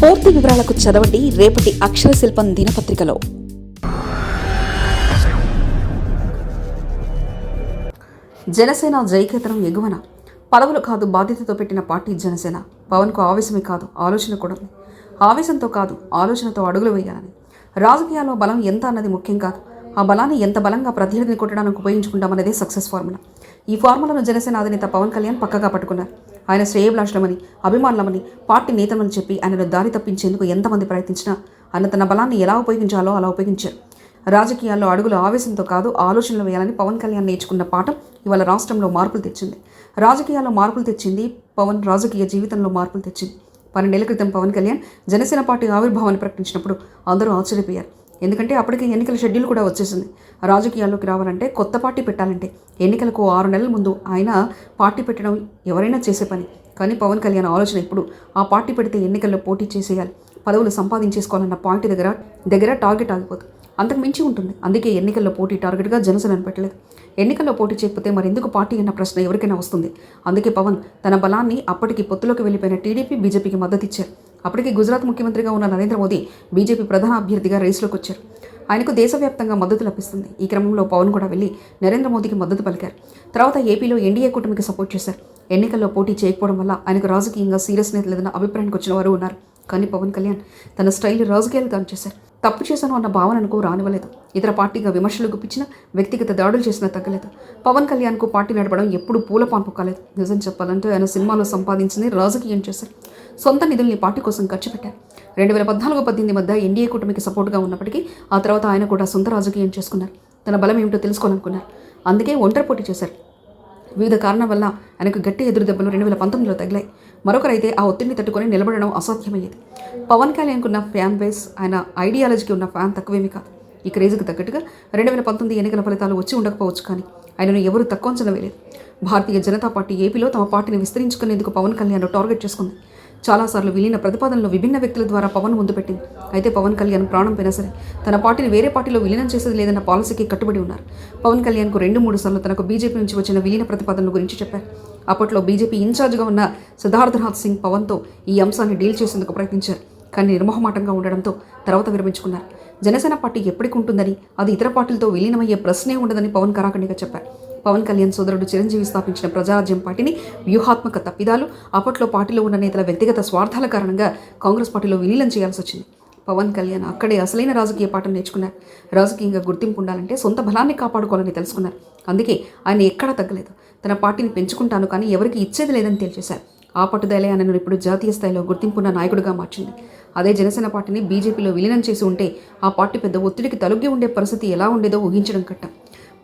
పూర్తి వివరాలకు చదవండి రేపటి అక్షర శిల్పం దినపత్రికలో. జనసేన జైకేతనం ఎగువన. పదవులు కాదు బాధ్యతతో పెట్టిన పార్టీ జనసేన. పవన్కు ఆవేశమే కాదు ఆలోచన కూడా ఉంది. ఆవేశంతో కాదు ఆలోచనతో అడుగులు వేయాలని. రాజకీయాల్లో బలం ఎంత అన్నది ముఖ్యం కాదు, ఆ బలాన్ని ఎంత బలంగా ప్రత్యర్థిని కొట్టడానికి ఉపయోగించుకుంటామనేదే సక్సెస్ ఫార్ములా. ఈ ఫార్ములాను జనసేన అధినేత పవన్ కళ్యాణ్ పక్కగా పట్టుకున్నారు. ఆయన శ్రేయభిలాషులమని, అభిమానులమని, పార్టీ నేతమని చెప్పి ఆయనను దారి తప్పించేందుకు ఎంతమంది ప్రయత్నించినా ఆయన తన బలాన్ని ఎలా ఉపయోగించాలో అలా ఉపయోగించారు. రాజకీయాల్లో అడుగులు ఆవేశంతో కాదు ఆలోచనలు వేయాలని పవన్ కళ్యాణ్ నేర్చుకున్న పాఠం ఇవాళ రాష్ట్రంలో మార్పులు తెచ్చింది. రాజకీయాల్లో మార్పులు తెచ్చింది పవన్, రాజకీయ జీవితంలో మార్పులు తెచ్చింది. 12 ఏళ్ల క్రితం పవన్ కళ్యాణ్ జనసేన పార్టీ ఆవిర్భావాన్ని ప్రకటించినప్పుడు అందరూ ఆశ్చర్యపోయారు. ఎందుకంటే అప్పటికే ఎన్నికల షెడ్యూల్ కూడా వచ్చేసింది. రాజకీయాల్లోకి రావాలంటే, కొత్త పార్టీ పెట్టాలంటే ఎన్నికలకు 6 నెలల ముందు ఆయన పార్టీ పెట్టడం ఎవరైనా చేసే పని. కానీ పవన్ కళ్యాణ్ ఆలోచన ఇప్పుడు ఆ పార్టీ పెడితే ఎన్నికల్లో పోటీ చేసేయాలి, పదవులు సంపాదించేసుకోవాలన్న పాయింట్ దగ్గర టార్గెట్ ఆగిపోతుంది. అంతకు మించి ఉంటుంది. అందుకే ఎన్నికల్లో పోటీ టార్గెట్గా జనసేనను పెట్టలేదు. ఎన్నికల్లో పోటీ చేయకపోతే మరెందుకు పార్టీ అన్న ప్రశ్న ఎవరికైనా వస్తుంది. అందుకే పవన్ తన బలాన్ని అప్పటికి పొత్తులోకి వెళ్ళిపోయిన టీడీపీ, బీజేపీకి మద్దతు ఇచ్చారు. అప్పటికి గుజరాత్ ముఖ్యమంత్రిగా ఉన్న నరేంద్ర మోదీ బీజేపీ ప్రధాన అభ్యర్థిగా రేసులోకి వచ్చారు. ఆయనకు దేశవ్యాప్తంగా మద్దతు లభిస్తుంది. ఈ క్రమంలో పవన్ కూడా వెళ్ళి నరేంద్ర మోదీకి మద్దతు పలికారు. తర్వాత ఏపీలో ఎన్డీఏ కూటమికి సపోర్ట్ చేశారు. ఎన్నికల్లో పోటీ చేయకపోవడం వల్ల ఆయనకు రాజకీయంగా సీరియస్నెస్ లేదన్న అభిప్రాయానికి వచ్చిన వారు ఉన్నారు. కానీ పవన్ కళ్యాణ్ తన స్టైల్ రాజకీయాలు తాను చేశారు. తప్పు చేశాను అన్న భావనకు రానివ్వలేదు. ఇతర పార్టీగా విమర్శలు గుప్పించిన, వ్యక్తిగత దాడులు చేసినా తగ్గలేదు. పవన్ కళ్యాణ్కు పార్టీ నడపడం ఎప్పుడు పూలపాన్పు కాలేదు. నిజం చెప్పాలంటే ఆయన సినిమాలో సంపాదించింది రాజకీయం చేశారు. సొంత నిధుల్ని పార్టీ కోసం ఖర్చు పెట్టారు. 2014-18 మధ్య ఎన్డీఏ కూటమికి సపోర్ట్గా ఉన్నప్పటికీ ఆ తర్వాత ఆయన కూడా సొంత రాజకీయం చేసుకున్నారు. తన బలం ఏమిటో తెలుసుకోవాలనుకున్నారు. అందుకే ఒంటరి పోటీ చేశారు. వివిధ కారణాల వల్ల ఆయనకు గట్టి ఎదురు దెబ్బలు 2019లో తగిలాయి. మరొకరైతే ఆ ఒత్తిడిని తట్టుకొని నిలబడడం అసాధ్యమయ్యేది. పవన్ కళ్యాణ్కున్న ఫ్యాన్ బేస్, ఆయన ఐడియాలజీకి ఉన్న ఫ్యాన్ తక్కువేమీ కాదు. ఈ క్రేజ్కి తగ్గట్టుగా 2019 ఎన్నికల ఫలితాలు వచ్చి ఉండకపోవచ్చు, కానీ ఆయనను ఎవరూ తక్కువ అంచనా వేయలేదు. భారతీయ జనతా పార్టీ ఏపీలో తమ పార్టీని విస్తరించుకునేందుకు పవన్ కళ్యాణ్ టార్గెట్ చేసుకుంది. చాలాసార్లు విలీన ప్రతిపాదనలు విభిన్న వ్యక్తుల ద్వారా పవన్ ముందు పెట్టింది. అయితే పవన్ కళ్యాణ్ ప్రాణం పోయినా సరే తన పార్టీని వేరే పార్టీలో విలీనం చేసేది లేదన్న పాలసీకి కట్టుబడి ఉన్నారు. పవన్ కళ్యాణ్కు 2-3 సార్లు తనకు బీజేపీ నుంచి వచ్చిన విలీన ప్రతిపాదనల గురించి చెప్పారు. అప్పట్లో బీజేపీ ఇన్ఛార్జ్గా ఉన్న సిద్ధార్థనాథ్ సింగ్ పవన్తో ఈ అంశాన్ని డీల్ చేసేందుకు ప్రయత్నించారు. కానీ నిర్మోహమాటంగా ఉండడంతో తర్వాత విరమించుకున్నారు. జనసేన పార్టీ ఎప్పటికి ఉంటుందని, అది ఇతర పార్టీలతో విలీనమయ్యే ప్రశ్నే ఉండదని పవన్ కరాఖండిగా చెప్పారు. పవన్ కళ్యాణ్ సోదరుడు చిరంజీవి స్థాపించిన ప్రజారాజ్యం పార్టీని వ్యూహాత్మక తప్పిదాలు, అప్పట్లో పార్టీలో ఉన్న నేతల వ్యక్తిగత స్వార్థాల కారణంగా కాంగ్రెస్ పార్టీలో విలీనం చేయాల్సి వచ్చింది. పవన్ కళ్యాణ్ అక్కడే అసలైన రాజకీయ పాఠం నేర్చుకున్నారు. రాజకీయంగా గుర్తింపు ఉండాలంటే సొంత బలాన్ని కాపాడుకోవాలని తెలుసుకున్నారు. అందుకే ఆయన ఎక్కడా తగ్గలేదు. తన పార్టీని పెంచుకుంటాను కానీ ఎవరికి ఇచ్చేది లేదని తేల్చేశారు. ఆ పట్టుదలే ఆయనను ఇప్పుడు జాతీయ స్థాయిలో గుర్తింపున్న నాయకుడిగా మార్చింది. అదే జనసేన పార్టీని బీజేపీలో విలీనం చేసి ఉంటే ఆ పార్టీ పెద్ద ఒత్తిడికి తలొగ్గి ఉండే పరిస్థితి ఎలా ఉండేదో ఊహించడం కట్టం.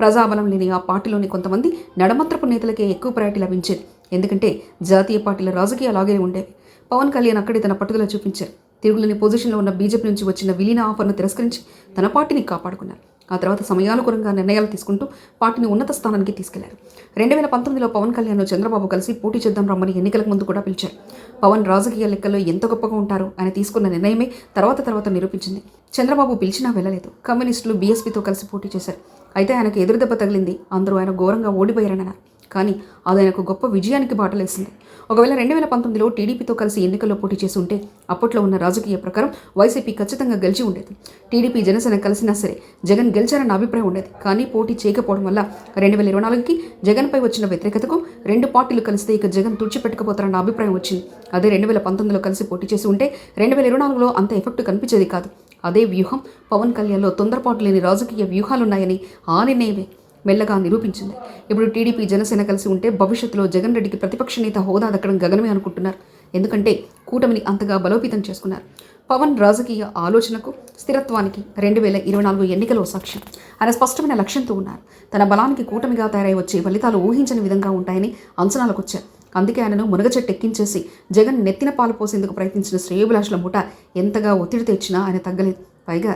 ప్రజాబలం లేని ఆ పార్టీలోని కొంతమంది నడమత్రపు నేతలకే ఎక్కువ ప్రయారిటీ లభించేది. ఎందుకంటే జాతీయ పార్టీల రాజకీయాలు అలాగే ఉండేవి. పవన్ కళ్యాణ్ అక్కడే తన పట్టుదల చూపించారు. తిరుగులేని పొజిషన్లో ఉన్న బీజేపీ నుంచి వచ్చిన విలీన ఆఫర్ను తిరస్కరించి తన పార్టీని కాపాడుకున్నారు. ఆ తర్వాత సమయానుకూలంగా నిర్ణయాలు తీసుకుంటూ పార్టీని ఉన్నత స్థానానికి తీసుకెళ్లారు. 2019లో పవన్ కళ్యాణ్ చంద్రబాబు కలిసి పోటీ చేద్దాం రమ్మని ఎన్నికలకు ముందు కూడా పిలిచారు. పవన్ రాజకీయ లెక్కల్లో ఎంత గొప్పగా ఉంటారో ఆయన తీసుకున్న నిర్ణయమే తర్వాత నిరూపించింది. చంద్రబాబు పిలిచినా వెళ్ళలేదు. కమ్యూనిస్టులు బీఎస్పీతో కలిసి పోటీ చేశారు. అయితే ఆయనకు ఎదురుదెబ్బ తగిలింది. అందరూ ఆయన ఘోరంగా ఓడిపోయారన్నారు. కానీ అది ఆయనకు గొప్ప విజయానికి బాటలేసింది. ఒకవేళ 2019లో టీడీపీతో కలిసి ఎన్నికల్లో పోటీ చేసి ఉంటే అప్పట్లో ఉన్న రాజకీయ ప్రకారం వైసీపీ ఖచ్చితంగా గెలిచి ఉండేది. టీడీపీ, జనసేన కలిసినా సరే జగన్ గెలిచారన్న అభిప్రాయం ఉండేది. కానీ పోటీ చేయకపోవడం వల్ల 2024కి జగన్పై వచ్చిన వ్యతిరేకతకు 2 పార్టీలు కలిస్తే ఇక జగన్ తుడిచిపెట్టకపోతారన్న అభిప్రాయం వచ్చింది. అదే 2019లో కలిసి పోటీ చేసి ఉంటే 2024లో అంత ఎఫెక్ట్ కనిపించేది కాదు. అదే వ్యూహం పవన్ కళ్యాణ్లో తొందరపాటు లేని రాజకీయ వ్యూహాలున్నాయని ఆ నిర్ణయమే మెల్లగా నిరూపించింది. ఇప్పుడు టీడీపీ, జనసేన కలిసి ఉంటే భవిష్యత్తులో జగన్ రెడ్డికి ప్రతిపక్ష నేత హోదా దక్కడం గగనమే అనుకుంటున్నారు. ఎందుకంటే కూటమిని అంతగా బలోపేతం చేసుకున్నారు. పవన్ రాజకీయ ఆలోచనకు, స్థిరత్వానికి 2024 ఎన్నికలో సాక్ష్యం. ఆయన స్పష్టమైన లక్ష్యంతో ఉన్నారు. తన బలానికి కూటమిగా తయారై వచ్చే ఫలితాలు ఊహించని విధంగా ఉంటాయని అంచనాలకు వచ్చారు. అందుకే ఆయనను మునగచెట్టు ఎక్కించేసి జగన్ నెత్తిన పాలు పోసేందుకు ప్రయత్నించిన శ్రేయోభిలాషుల ముఠ ఎంతగా ఒత్తిడి తెచ్చినా ఆయన తగ్గలేదు. పైగా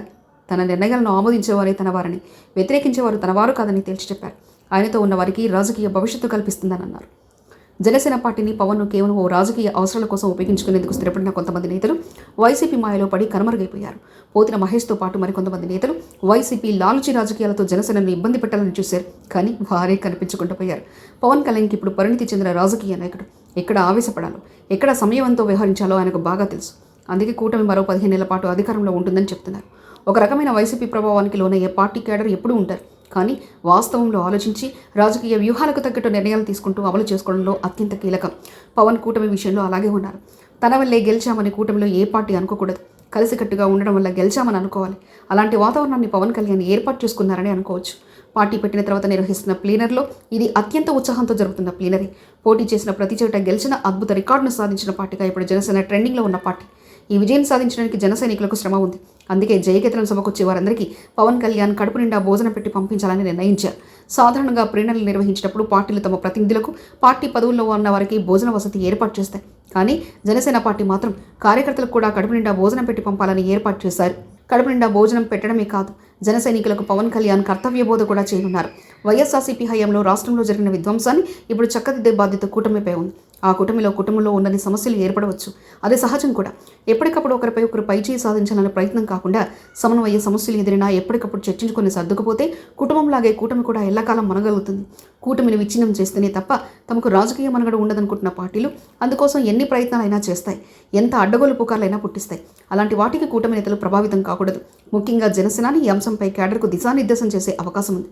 తన నిర్ణయాలను ఆమోదించేవారే తన వారని, వ్యతిరేకించేవారు తన వారు కాదని తేల్చి చెప్పారు. ఆయనతో ఉన్న వారికి రాజకీయ భవిష్యత్తు కల్పిస్తుందని అన్నారు. జనసేన పార్టీని పవన్ను కేవలం ఓ రాజకీయ అవసరాల కోసం ఉపయోగించుకునేందుకు స్థిరపడిన కొంతమంది నేతలు వైసీపీ మాయలో పడి కనుమరుగైపోయారు. పోతిన మహేష్తో పాటు మరికొంతమంది నేతలు వైసీపీ లాలుచి రాజకీయాలతో జనసేనను ఇబ్బంది పెట్టాలని చూశారు. కానీ వారే కనిపించకుండా పోయారు. పవన్ కళ్యాణ్కి ఇప్పుడు పరిణితి చెందిన రాజకీయ నాయకుడు. ఎక్కడ ఆవేశపడాలో, ఎక్కడ సమయవంతో వ్యవహరించాలో ఆయనకు బాగా తెలుసు. అందుకే కూటమి మరో 15 నెలల పాటు అధికారంలో ఉంటుందని చెప్తున్నారు. ఒక రకమైన వైసీపీ ప్రభావానికి లోనయ్యే పార్టీ క్యాడర్ ఎప్పుడూ ఉంటారు. కానీ వాస్తవంలో ఆలోచించి రాజకీయ వ్యూహాలకు తగ్గట్టు నిర్ణయాలు తీసుకుంటూ అమలు చేసుకోవడంలో అత్యంత కీలకం. పవన్ కూటమి విషయంలో అలాగే ఉన్నారు. తన వల్లే గెలిచామని కూటమిలో ఏ పార్టీ అనుకోకూడదు. కలిసికట్టుగా ఉండడం వల్ల గెలిచామని అనుకోవాలి. అలాంటి వాతావరణాన్ని పవన్ కళ్యాణ్ ఏర్పాటు చేసుకున్నారని అనుకోవచ్చు. పార్టీ పెట్టిన తర్వాత నిర్వహిస్తున్న ప్లీనర్లో ఇది అత్యంత ఉత్సాహంతో జరుగుతున్న ప్లీనరీ. పోటీ చేసిన ప్రతి చోట గెలిచిన అద్భుత రికార్డును సాధించిన పార్టీగా ఇప్పుడు జనసేన ట్రెండింగ్లో ఉన్న పార్టీ. ఈ విజయం సాధించడానికి జన సైనికులకు శ్రమ ఉంది. అందుకే జయకేతనం సభకు వచ్చే వారందరికీ పవన్ కళ్యాణ్ కడుపు నిండా భోజనం పెట్టి పంపించాలని నిర్ణయించారు. సాధారణంగా ప్లీనర్లు నిర్వహించినప్పుడు పార్టీలు తమ ప్రతినిధులకు పార్టీ పదవుల్లో ఉన్న వారికి భోజన వసతి ఏర్పాటు చేస్తాయి. కానీ జనసేన పార్టీ మాత్రం కార్యకర్తలకు కూడా కడుపు నిండా భోజనం పెట్టి పంపాలని ఏర్పాటు చేశారు. కడుపు నిండా భోజనం పెట్టడమే కాదు, జన సైనికులకు పవన్ కళ్యాణ్ కర్తవ్య బోధ కూడా చేయనున్నారు. వైఎస్ఆర్సీపీ హయాంలో రాష్ట్రంలో జరిగిన విధ్వంసాన్ని ఇప్పుడు చక్కదిద్దే బాధ్యత కూటమిపై ఉంది. ఆ కుటుంబంలో ఉన్నన్ని సమస్యలు ఏర్పడవచ్చు, అది సహజం కూడా. ఎప్పటికప్పుడు ఒకరిపై ఒకరు పైచేయి సాధించాలనే ప్రయత్నం కాకుండా సమన్వయ సమస్యలు ఎదిరినా ఎప్పటికప్పుడు చర్చించుకొని సర్దుకుపోతే కుటుంబంలాగే కూటమి కూడా ఎల్లకాలం మనగలుగుతుంది. కూటమిని విచ్ఛిన్నం చేస్తేనే తప్ప తమకు రాజకీయ మనుగడ ఉండదనుకుంటున్న పార్టీలు అందుకోసం ఎన్ని ప్రయత్నాలైనా చేస్తాయి, ఎంత అడ్డగోలు పుకార్లైనా పుట్టిస్తాయి. అలాంటి వాటికి కూటమి నేతలు ప్రభావితం కాకూడదు. ముఖ్యంగా జనసేనాని ఈ అంశంపై క్యాడర్కు దిశానిర్దేశం చేసే అవకాశం ఉంది.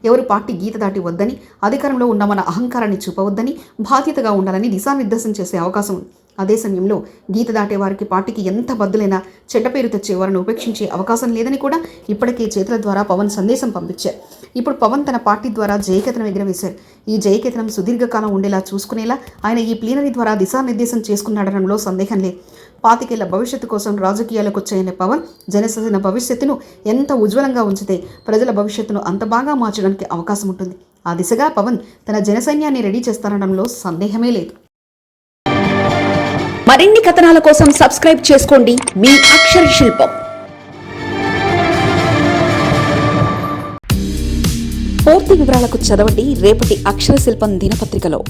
ఎవరు పార్టీ గీత దాటి వద్దని, అధికారంలో ఉన్నామన్న అహంకారాన్ని చూపవద్దని, బాధ్యతగా ఉండాలని దిశానిర్దేశం చేసే అవకాశం ఉంది. అదే సమయంలో గీత దాటే వారికి పార్టీకి ఎంత బద్దులైనా చెడ్డ పేరు తెచ్చే వారిని ఉపేక్షించే అవకాశం లేదని కూడా ఇప్పటికే చేతుల ద్వారా పవన్ సందేశం పంపించారు. ఇప్పుడు పవన్ తన పార్టీ ద్వారా జయకేతనం ఎగురవేశారు. ఈ జయకేతనం సుదీర్ఘకాలం ఉండేలా చూసుకునేలా ఆయన ఈ ప్లీనరీ ద్వారా దిశానిర్దేశం చేసుకున్నాడనడంలో సందేహం లేదు. 25 ఏళ్ల భవిష్యత్తు కోసం రాజకీయాలకు వచ్చాయనే పవన్ జనసేన భవిష్యత్తును ఎంత ఉజ్వలంగా ఉంచితే ప్రజల భవిష్యత్తును అంత బాగా మార్చడానికి అవకాశం ఉంటుంది. ఆ దిశగా పవన్ తన జనసైన్యాన్ని రెడీ చేస్తానడంలో సందేహమే లేదు. మరిన్ని కథనాల కోసం సబ్స్క్రైబ్ చేసుకోండి మీ అక్షర శిల్పం. పూర్తి వివరాలకు చదవండి రేపటి అక్షర శిల్పం దినపత్రికలో.